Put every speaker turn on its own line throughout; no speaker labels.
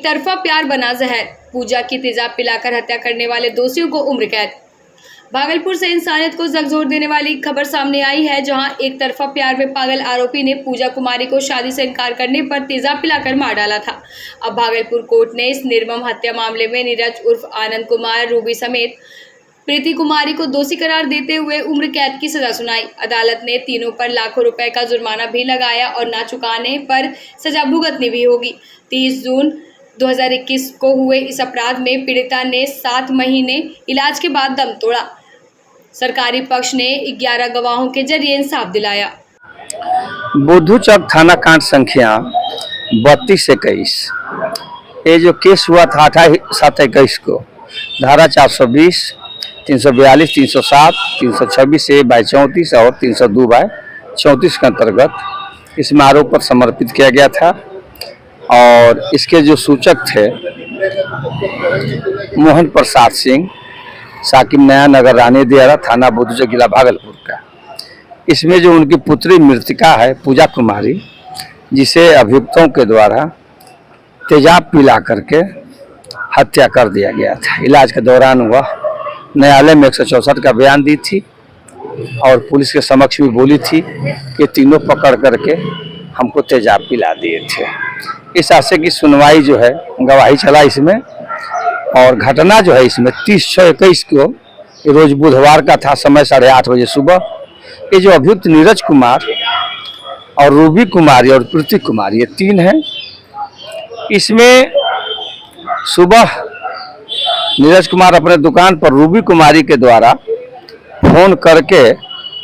एक तरफा प्यार बना जहर, पूजा की तेजाब पिलाकर हत्या करने वाले दोषियों को उम्र कैद। भागलपुर से इंसानियत को झकझोर देने वाली खबर सामने आई है, जहां एक तरफा प्यार में पागल आरोपी ने पूजा कुमारी को शादी से इनकार करने पर तेजाब पिलाकर मार डाला था। अब भागलपुर कोर्ट ने इस निर्मम हत्या मामले में नीरज उर्फ आनंद कुमार रूबी समेत प्रीति कुमारी को दोषी करार देते हुए उम्र कैद की सजा सुनाई। अदालत ने तीनों पर लाखों रुपए का जुर्माना भी लगाया और ना चुकाने पर सजा भुगतनी भी होगी। 30 जून 2021 को हुए इस अपराध में पीड़िता ने 7 महीने इलाज के बाद दम तोड़ा। सरकारी पक्ष ने 11 गवाहों के जरिए इंसाफ दिलाया।
बुद्धू चौक थाना कांड संख्या 3221, ये जो केस हुआ था 28/7/21 को धारा 420, 342, 307, 326A/34 और 302/34 के अंतर्गत इसमें आरोप पर समर्पित किया गया था। और इसके जो सूचक थे मोहन प्रसाद सिंह, साकिब नया नगर रानी दियारा, थाना बुद्धू चौक, जिला भागलपुर का। इसमें जो उनकी पुत्री मृतिका है पूजा कुमारी, जिसे अभियुक्तों के द्वारा तेजाब पिला करके हत्या कर दिया गया था। इलाज के दौरान वह न्यायालय में 164 का बयान दी थी और पुलिस के समक्ष भी बोली थी कि तीनों पकड़ करके हमको तेजाब पिला दिए थे। इस आशय की सुनवाई जो है गवाही चला इसमें, और घटना जो है इसमें 30/6/21 को रोज बुधवार का था, समय 8:30 बजे सुबह। ये जो अभियुक्त नीरज कुमार और रूबी कुमारी और प्रीति कुमारी, ये 3 हैं। इसमें सुबह नीरज कुमार अपने दुकान पर रूबी कुमारी के द्वारा फोन करके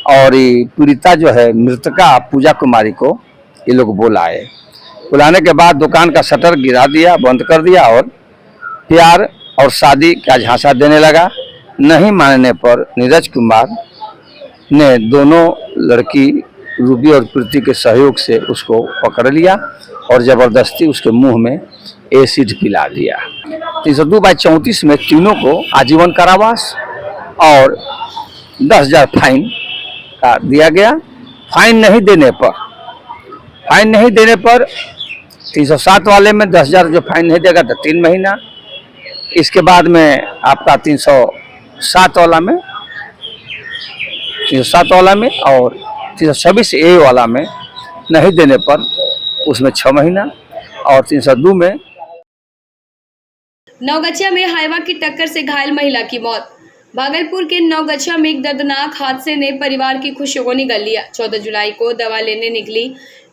और पीड़िता जो है मृतका पूजा कुमारी को ये लोग बुलाने के बाद दुकान का शटर गिरा दिया, बंद कर दिया और प्यार और शादी का झांसा देने लगा। नहीं मानने पर नीरज कुमार ने दोनों लड़की रूबी और प्रीति के सहयोग से उसको पकड़ लिया और ज़बरदस्ती उसके मुंह में एसिड पिला दिया। 302/34 में तीनों को आजीवन कारावास और 10,000 फाइन का दिया गया। फाइन नहीं देने पर 307 वाले में 10,000 जो फाइन नहीं देगा तो 3 महीना। इसके बाद में आपका 307 वाला में और 326A वाला में नहीं देने पर उसमें 6 महीना और 302 में।
नवगछिया में हाईवा की टक्कर से घायल महिला की मौत। भागलपुर के नवगछिया में एक दर्दनाक हादसे ने परिवार की खुशियों को निगल लिया। 14 जुलाई को दवा लेने निकली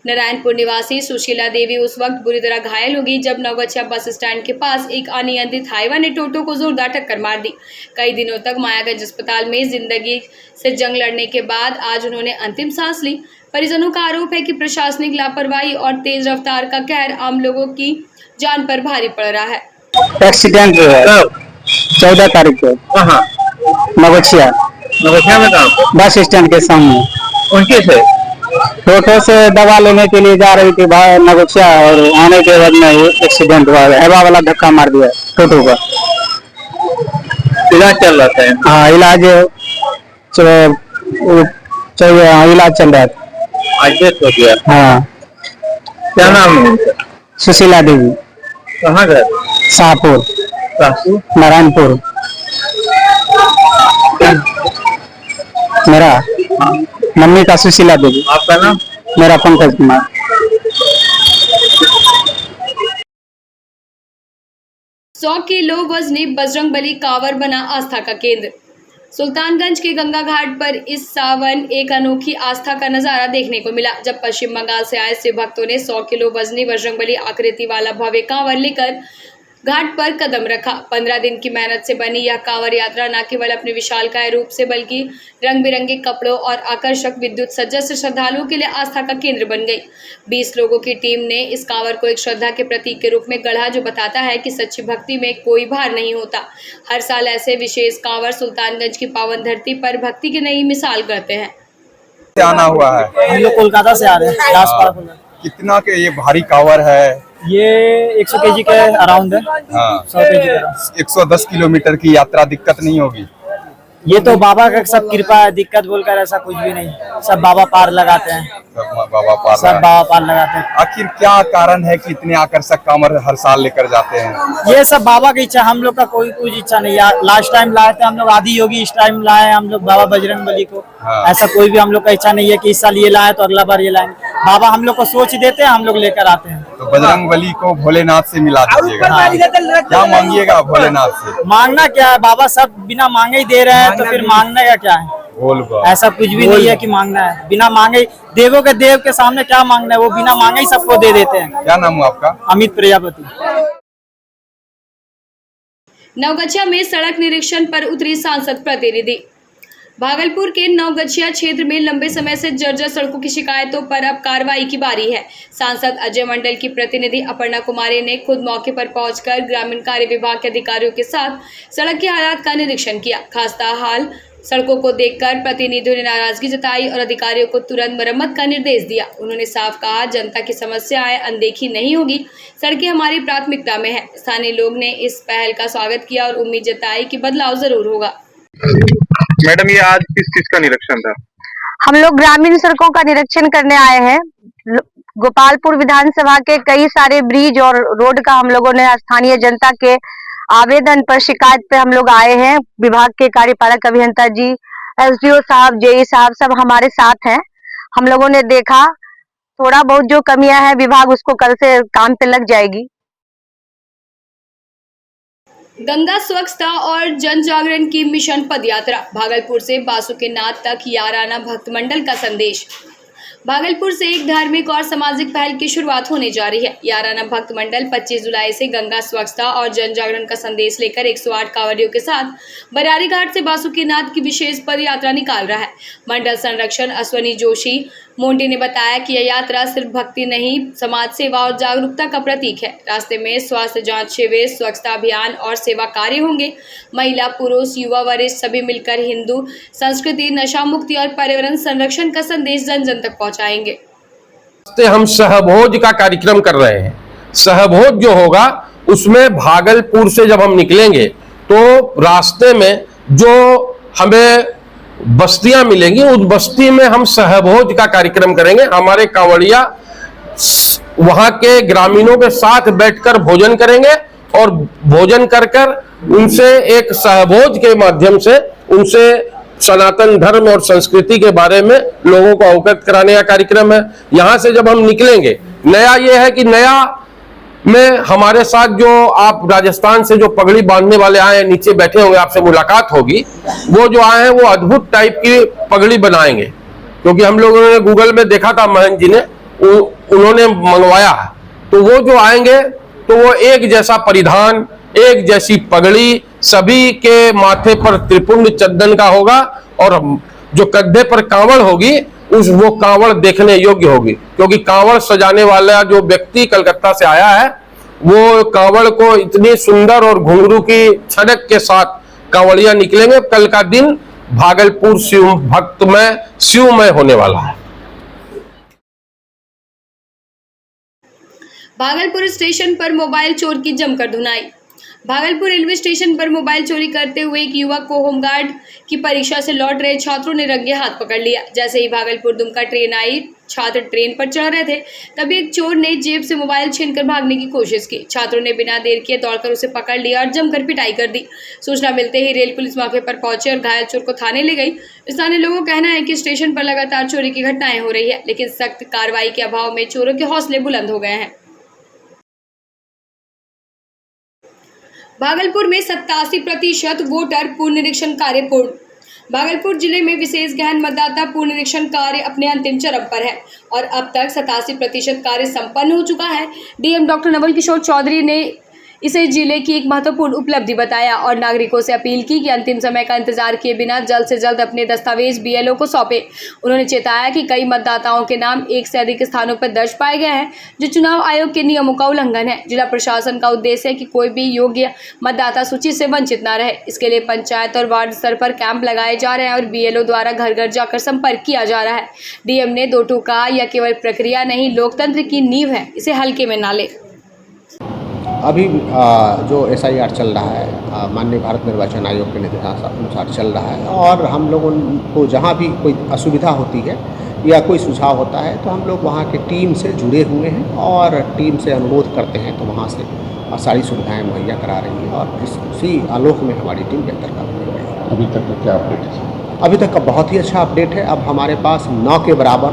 नारायणपुर निवासी सुशीला देवी उस वक्त बुरी तरह घायल हो गई जब नवगछिया बस स्टैंड के पास एक अनियंत्रित हाईवा ने टोटो को जोरदार टक्कर मार दी। कई दिनों तक मायागंज अस्पताल में जिंदगी से जंग लड़ने के बाद आज उन्होंने अंतिम सांस ली। परिजनों का आरोप है कि प्रशासनिक लापरवाही और तेज रफ्तार का कहर आम लोगों की जान पर भारी पड़ रहा है।
एक्सीडेंट जो है 14 तारीख को नवगछिया में बस स्टैंड के सामने
उनके से
टोटो से दवा लेने के लिए जा रही थी नवगछिया, और आने के बाद में एक्सीडेंट हुआ। हवा वाला धक्का मार दिया टोटो पर।
इलाज चल रहा था?
हाँ, इलाज चल रहा था।
आज डेथ हो गया?
हाँ।
क्या नाम है?
सुशीला देवी।
कहाँ घर?
शाहपुर, नारायणपुर। मेरा मम्मी का सुशीला देवी।
आपका नाम?
मेरा पंकज कुमार।
सौ किलो वजनी बजरंगबली कांवर बना आस्था का केंद्र। सुल्तानगंज के गंगा घाट पर इस सावन एक अनोखी आस्था का नजारा देखने को मिला, जब पश्चिम बंगाल से आए शिव भक्तों ने 100 किलो वजनी बजरंगबली आकृति वाला भव्य कांवर लेकर घाट पर कदम रखा। 15 दिन की मेहनत से बनी यह कांवर यात्रा न केवल अपने विशालकाय रूप से बल्कि रंग बिरंगे कपड़ों और आकर्षक विद्युत सज्जा से श्रद्धालुओं के लिए आस्था का केंद्र बन गई। 20 लोगों की टीम ने इस कांवर को एक श्रद्धा के प्रतीक के रूप में गढ़ा, जो बताता है कि सच्ची भक्ति में कोई भार नहीं होता। हर साल ऐसे विशेष कांवर सुल्तानगंज की पावन धरती पर भक्ति की नई मिसाल करते हैं।
आना हुआ है?
हम लोग कोलकाता से आ रहे हैं।
कितना के ये भारी कांवर है?
ये 100 केजी के अराउंड है। 100 केजी का
110 किलोमीटर की यात्रा, दिक्कत नहीं होगी?
ये तो बाबा का सब कृपा है, दिक्कत बोलकर ऐसा कुछ भी नहीं, सब बाबा पार लगाते हैं।
बाबा पार
सब
रहा है।
बाबा पार लगाते हैं।
आखिर क्या कारण है कि इतने आकर्षक कांवर हर साल लेकर जाते हैं?
ये सब बाबा की इच्छा, हम लोग का कोई कुछ इच्छा नहीं यार। लास्ट टाइम लाए थे हम लोग आदि योगी, इस टाइम लाए हम लोग बाबा बजरंग बली को।
हाँ।
ऐसा कोई भी हम लोग का इच्छा नहीं है कि इस साल ये लाए तो अगला बार ये लाएंगे। बाबा हम लोग को सोच देते हैं, हम लोग लेकर आते हैं।
तो बजरंग बली को भोलेनाथ से मिला दीजिएगा। क्या मांगिएगा भोलेनाथ से?
मांगना क्या है, बाबा सब बिना मांगे ही दे रहे हैं, तो फिर मांगने का क्या है?
बोल बा।
ऐसा कुछ भी नहीं है कि मांगना है। बिना मांगे देवों के देव के सामने क्या मांगना है, वो बिना मांगे ही सबको दे देते हैं।
क्या नाम हुआ आपका?
अमित प्रजापति।
नवगछिया में सड़क निरीक्षण पर उतरी सांसद प्रतिनिधि। भागलपुर के नवगछिया क्षेत्र में लंबे समय से जर्जर सड़कों की शिकायतों पर अब कार्रवाई की बारी है। सांसद अजय मंडल की प्रतिनिधि अपर्णा कुमारी ने खुद मौके पर पहुंचकर ग्रामीण कार्य विभाग के अधिकारियों के साथ सड़क के हालात का निरीक्षण किया। खास्ता हाल सड़कों को देखकर प्रतिनिधियों ने नाराजगी जताई और अधिकारियों को तुरंत मरम्मत का निर्देश दिया। उन्होंने साफ कहा, जनता की समस्याएं अनदेखी नहीं होगी, सड़कें हमारी प्राथमिकता में है। स्थानीय लोग ने इस पहल का स्वागत किया और उम्मीद जताई कि बदलाव जरूर होगा।
मैडम, ये आज किस चीज का निरीक्षण था?
हम लोग ग्रामीण सड़कों का निरीक्षण करने आए हैं। गोपालपुर विधानसभा के कई सारे ब्रिज और रोड का हम लोगों ने स्थानीय जनता के आवेदन पर शिकायत पे हम लोग आए हैं। विभाग के कार्यपालक अभियंता जी, एसडीओ साहब, जेई साहब सब हमारे साथ हैं। हम लोगों ने देखा थोड़ा बहुत जो कमियां हैं, विभाग उसको कल से काम पे लग जाएगी।
गंगा स्वच्छता और जन जागरण की मिशन पदयात्रा। भागलपुर से बासुकीनाथ तक याराना भक्त मंडल का संदेश। भागलपुर से एक धार्मिक और सामाजिक पहल की शुरुआत होने जा रही है। याराना भक्त मंडल 25 जुलाई से गंगा स्वच्छता और जन जागरण का संदेश लेकर 108 कांवरियों के साथ बरारी घाट से बासुकीनाथ की विशेष पद यात्रा निकाल रहा है। मंडल संरक्षण अश्वनी जोशी मोंटी ने बताया कि यह यात्रा सिर्फ भक्ति नहीं, समाज सेवा और जागरूकता का प्रतीक है। रास्ते में स्वास्थ्य जांच शिविर, स्वच्छता अभियान और सेवा कार्य होंगे। महिला, पुरुष, युवा, वरिष्ठ सभी मिलकर हिंदू संस्कृति, नशा मुक्ति और पर्यावरण संरक्षण का संदेश जन जन तक पहुंचाएंगे।
हम सहभोज का कार्यक्रम कर रहे हैं। सहभोज जो होगा उसमें भागलपुर से जब हम निकलेंगे तो रास्ते में जो हमें बस्तियां मिलेंगी, उस बस्ती में हम सहभोज का कार्यक्रम करेंगे। हमारे कांवड़िया वहां के ग्रामीणों के साथ बैठकर भोजन करेंगे और भोजन कर उनसे एक सहभोज के माध्यम से उनसे सनातन धर्म और संस्कृति के बारे में लोगों को अवगत कराने का कार्यक्रम है। यहां से जब हम निकलेंगे, नया ये है कि नया में हमारे साथ जो आप राजस्थान से जो पगड़ी बांधने वाले आए हैं, नीचे बैठे होंगे, आपसे मुलाकात होगी। वो जो आए हैं वो अद्भुत टाइप की पगड़ी बनाएंगे, क्योंकि हम लोगों ने गूगल में देखा था, महंत जी ने उन्होंने मंगवाया है। तो वो जो आएंगे तो वो एक जैसा परिधान, एक जैसी पगड़ी, सभी के माथे पर त्रिपुंड चंदन का होगा और जो कंधे पर कांवड़ होगी वो कांवड़ देखने योग्य होगी, क्योंकि कांवड़ सजाने वाला जो व्यक्ति कलकत्ता से आया है वो कांवड़ को इतनी सुंदर और घुंघरू की छड़क के साथ कांवड़िया निकलेंगे। कल का दिन भागलपुर शिव भक्तमय शिवमय होने वाला है।
भागलपुर स्टेशन पर मोबाइल चोर की जमकर धुनाई। भागलपुर रेलवे स्टेशन पर मोबाइल चोरी करते हुए एक युवक को होमगार्ड की परीक्षा से लौट रहे छात्रों ने रंगे हाथ पकड़ लिया। जैसे ही भागलपुर दुमका ट्रेन आई, छात्र ट्रेन पर चढ़ रहे थे, तभी एक चोर ने जेब से मोबाइल छीनकर भागने की कोशिश की। छात्रों ने बिना देर किए दौड़कर उसे पकड़ लिया और जमकर पिटाई कर दी। सूचना मिलते ही रेल पुलिस मौके पर पहुंचे और घायल चोर को थाने ले गई। स्थानीय लोगों का कहना है कि स्टेशन पर लगातार चोरी की घटनाएं हो रही है, लेकिन सख्त कार्रवाई के अभाव में चोरों के हौसले बुलंद हो गए हैं। भागलपुर में 87% वोटर पूर्ण निरीक्षण कार्य पूर्ण। भागलपुर जिले में विशेष गहन मतदाता पूर्ण निरीक्षण कार्य अपने अंतिम चरण पर है और अब तक 87% कार्य संपन्न हो चुका है। डीएम डॉक्टर नवल किशोर चौधरी ने इसे जिले की एक महत्वपूर्ण उपलब्धि बताया और नागरिकों से अपील की कि अंतिम समय का इंतजार किए बिना जल्द से जल्द अपने दस्तावेज बीएलओ को सौंपे। उन्होंने चेताया कि कई मतदाताओं के नाम एक से अधिक स्थानों पर दर्ज पाए गए हैं, जो चुनाव आयोग के नियमों का उल्लंघन है। जिला प्रशासन का उद्देश्य है कि कोई भी योग्य मतदाता सूची से वंचित न रहे। इसके लिए पंचायत और वार्ड स्तर पर कैंप लगाए जा रहे हैं और बीएलओ द्वारा घर घर जाकर संपर्क किया जा रहा है। डीएम ने 2 टूका यह केवल प्रक्रिया नहीं, लोकतंत्र की नींव है, इसे हल्के में ना ले।
अभी जो SIR चल रहा है माननीय भारत निर्वाचन आयोग के निर्देशानुसार चल रहा है, और हम लोगों को जहाँ भी कोई असुविधा होती है या कोई सुझाव होता है तो हम लोग वहाँ की टीम से जुड़े हुए हैं और टीम से अनुरोध करते हैं तो वहाँ से सारी सुविधाएं मुहैया करा रही है, और इसी आलोक में हमारी टीम बेहतर काम कर रही है।
अभी तक का क्या अपडेट है?
अभी तक का बहुत ही अच्छा अपडेट है। अब हमारे पास 9 के बराबर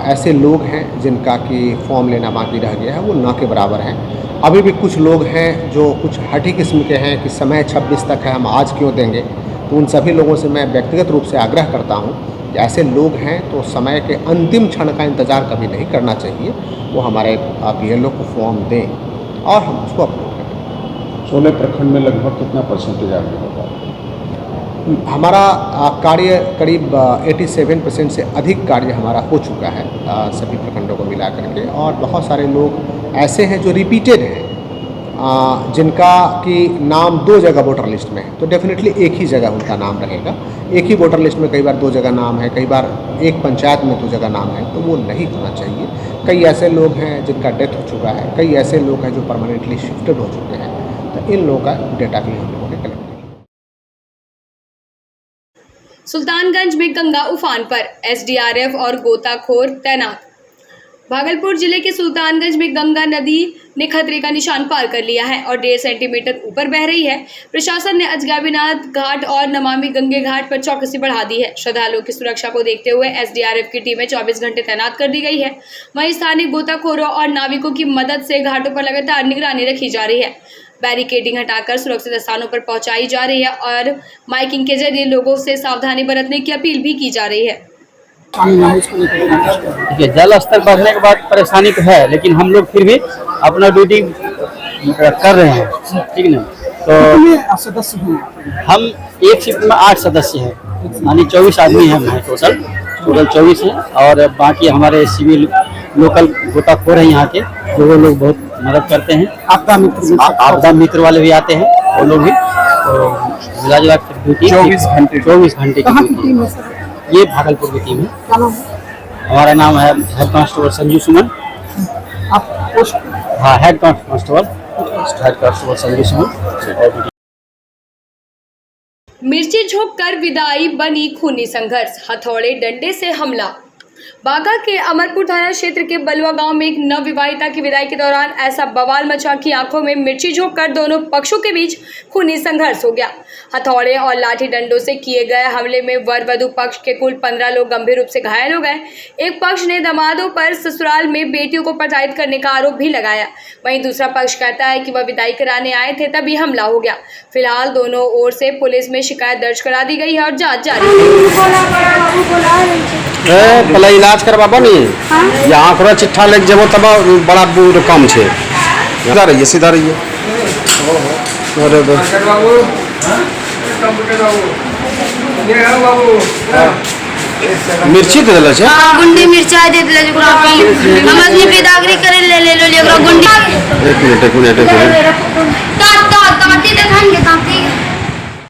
ऐसे लोग हैं जिनका कि फॉर्म लेना बाकी रह गया है, वो 9 के बराबर हैं। अभी भी कुछ लोग हैं जो कुछ हठी किस्म के हैं कि समय 26 तक है, हम आज क्यों देंगे। तो उन सभी लोगों से मैं व्यक्तिगत रूप से आग्रह करता हूं कि ऐसे लोग हैं तो समय के अंतिम क्षण का इंतज़ार कभी नहीं करना चाहिए। वो हमारे BLO को फॉर्म दें और हम उसको अप्रूव करें।
16 प्रखंड में लगभग कितना परसेंटेज आपने बताया?
हमारा कार्य करीब 87% से अधिक कार्य हमारा हो चुका है सभी प्रखंडों को मिला करके, और बहुत सारे लोग ऐसे हैं जो रिपीटेड हैं जिनका कि नाम 2 जगह वोटर लिस्ट में है, तो डेफिनेटली एक ही जगह उनका नाम रहेगा। एक ही वोटर लिस्ट में कई बार 2 जगह नाम है, कई बार एक पंचायत में 2 जगह नाम है, तो वो नहीं होना चाहिए। कई ऐसे लोग हैं जिनका डेथ हो चुका है, कई ऐसे लोग हैं जो परमानेंटली शिफ्टेड हो चुके हैं, तो इन लोगों का डेटा भी हम लोगों ने कलेक्ट किया।
सुल्तानगंज में गंगा उफान पर, SDRF और गोताखोर तैनात। भागलपुर जिले के सुल्तानगंज में गंगा नदी ने खतरे का निशान पार कर लिया है और 1.5 सेंटीमीटर ऊपर बह रही है। प्रशासन ने अजगाबीनाथ घाट और नमामि गंगे घाट पर चौकसी बढ़ा दी है। श्रद्धालुओं की सुरक्षा को देखते हुए SDRF की टीमें 24 घंटे तैनात कर दी गई है। वहीं स्थानीय गोताखोरों और नाविकों की मदद से घाटों पर लगातार निगरानी रखी जा रही है। बैरिकेडिंग हटाकर सुरक्षित स्थानों पर पहुंचाई जा रही है और माइकिंग के जरिए लोगों से सावधानी बरतने की अपील भी की जा रही है।
देखिए, जल स्तर बढ़ने के बाद परेशानी तो है, लेकिन हम लोग फिर भी अपना ड्यूटी कर रहे हैं, ठीक ना। तो
सदस्य हैं
हम एक शिफ्ट में 8 सदस्य हैं, यानी 24 आदमी हैं टोटल 24 हैं, और बाकी हमारे सिविल लोकल गोताखोर हैं यहाँ के, जो वो लोग बहुत मदद करते हैं। आपदा मित्र वाले भी आते हैं, वो लोग भी। तो मिला जुला ड्यूटी 24 घंटे की ड्यूटी। ये भागलपुर की टीम है। हमारा नाम है हेड कांस्टेबल संजू सुमन। हाँ, हेड कांस्टेबल संजू सुमन।
मिर्ची झोंक कर विदाई बनी खूनी संघर्ष, हथौड़े डंडे से हमला। बांका के अमरपुर थाना क्षेत्र के बलुआ गांव में एक नवविवाहिता की विदाई के दौरान ऐसा बवाल मचा कि आंखों में मिर्ची झोंककर दोनों पक्षों के बीच खूनी संघर्ष हो गया। हथौड़े और लाठी डंडों से किए गए हमले में वर वधू पक्ष के कुल 15 लोग गंभीर रूप से घायल हो गए। एक पक्ष ने दामादों पर ससुराल में बेटियों को प्रताड़ित करने का आरोप भी लगाया। वहीं दूसरा पक्ष कहता है कि वह विदाई कराने आए थे तभी हमला हो गया। फिलहाल दोनों ओर से पुलिस में शिकायत दर्ज करा दी गई है और जांच जारी है।
पहले इलाज करवाबो नहीं, यहाँ आंकड़ा चिट्ठा लेके जब तब बड़ा कम छे। सीधा रहिए, सीधा रहिए। मिर्ची दे देला छे।
हां, गुंडी मिर्चाई दे देला जकरा हम असली बेदागरी करे ले लो जकरा गुंडी।
एक मिनट
ताती देखाएंगे ताती